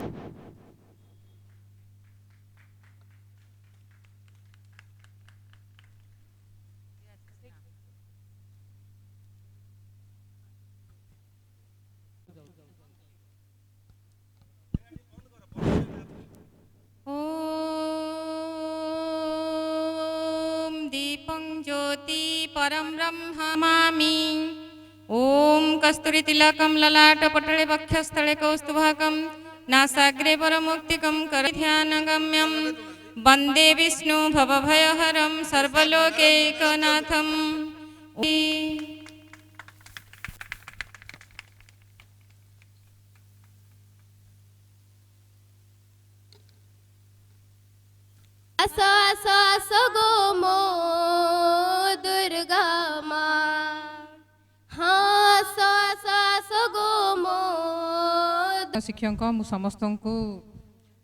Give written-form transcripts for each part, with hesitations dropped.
ॐ दीपं ज्योति परं ब्रह्ममामि। ॐ कस्तूरितिलकं ललाटपटले वक्षस्थले कौस्तुभकं नासाग्रे परमुक्तिकं करध्यानगम्यं वन्दे विष्णु भवभयहरं सर्वलोकैकनाथम्। आसो आसो आसो गो मो दुर्गा माँ, हाँ आसो आसो आसो गो मो। शिक्षक मु समस्त को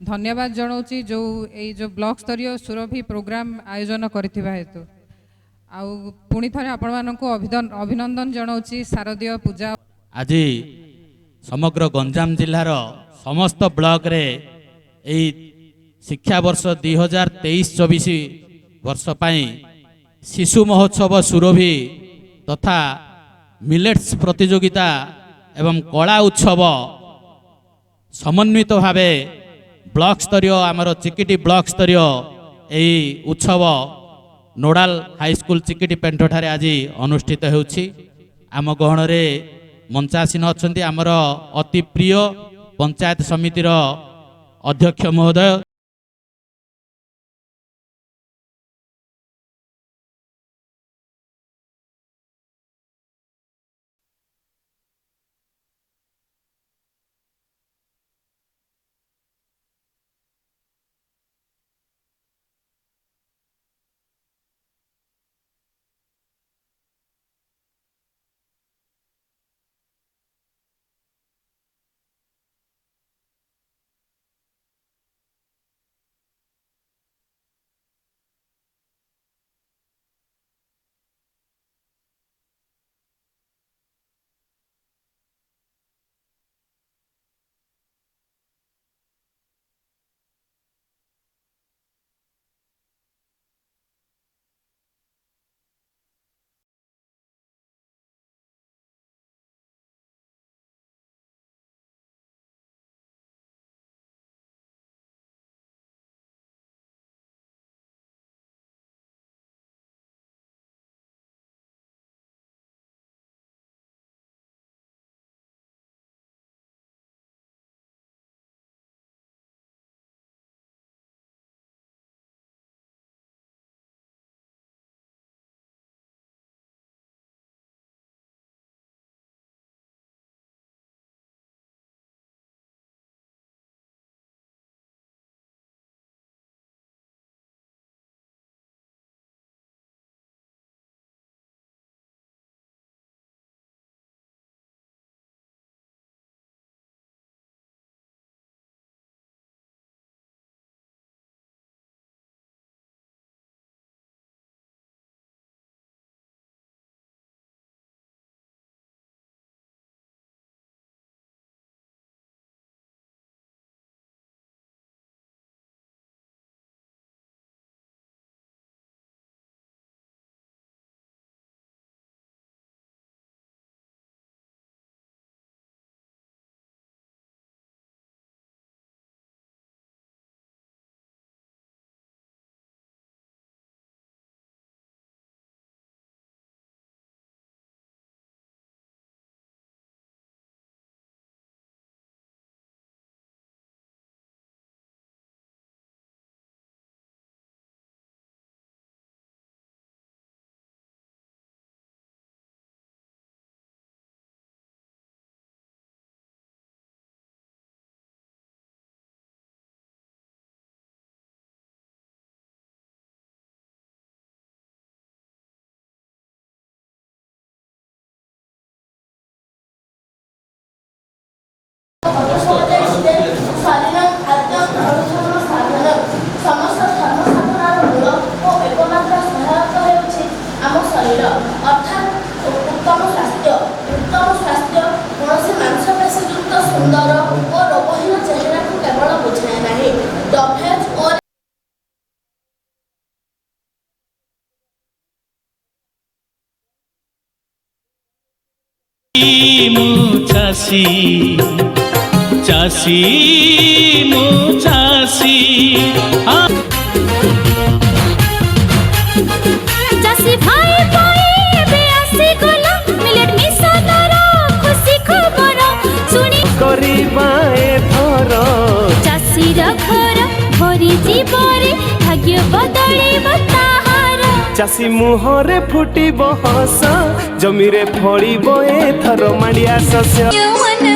धन्यवाद जनाऊँगी जो जो ब्लॉक स्तरीय सुरभि प्रोग्राम आयोजन करथिबा हेतु आउ पुणी थरे आपण मानक अभिनंदन जनाऊँगी शारदीय पूजा। आज समग्र गंजाम जिलार समस्त ब्लॉक रे एई शिक्षा वर्ष 2023-24 वर्ष पाई शिशु महोत्सव सुरभि तथा मिलेट्स प्रतियोगिता एवं कला उत्सव समन्वित भावे ब्लॉक स्तरीय आमर चिकिटी ब्लॉक स्तरीय एई उत्सव नोडाल हाई स्कूल चिकिटी पेंट ठारे आज अनुष्ठित होउछि। आम गहन रे मंचासीन अछंती आमर अति प्रिय पंचायत समितिर अध्यक्ष महोदय सुंदर और रोगहीन चेहरा को ଚାଷୀ ଚାଷୀ ମୋ ଚାଷୀ ଚାଷୀ ଭାଇ ଭାଇ ଏବେ ଆସିଗଲା ମିଲେଟ୍ ମିଶନର ଖୁସି ଖବର ଶୁଣି କରିବା ଏଥର ଚାଷୀର ଘର ଭରି ଯିବରେ ଭାଗ୍ୟ ବଦଳିବ ତାହାର ଚାଷୀ ମୁହଁରେ ଫୁଟିବ ହସ ଜମିରେ ଫଳିବ ଏଥର ମାଣ୍ଡିଆ ଶସ୍ୟ ମନ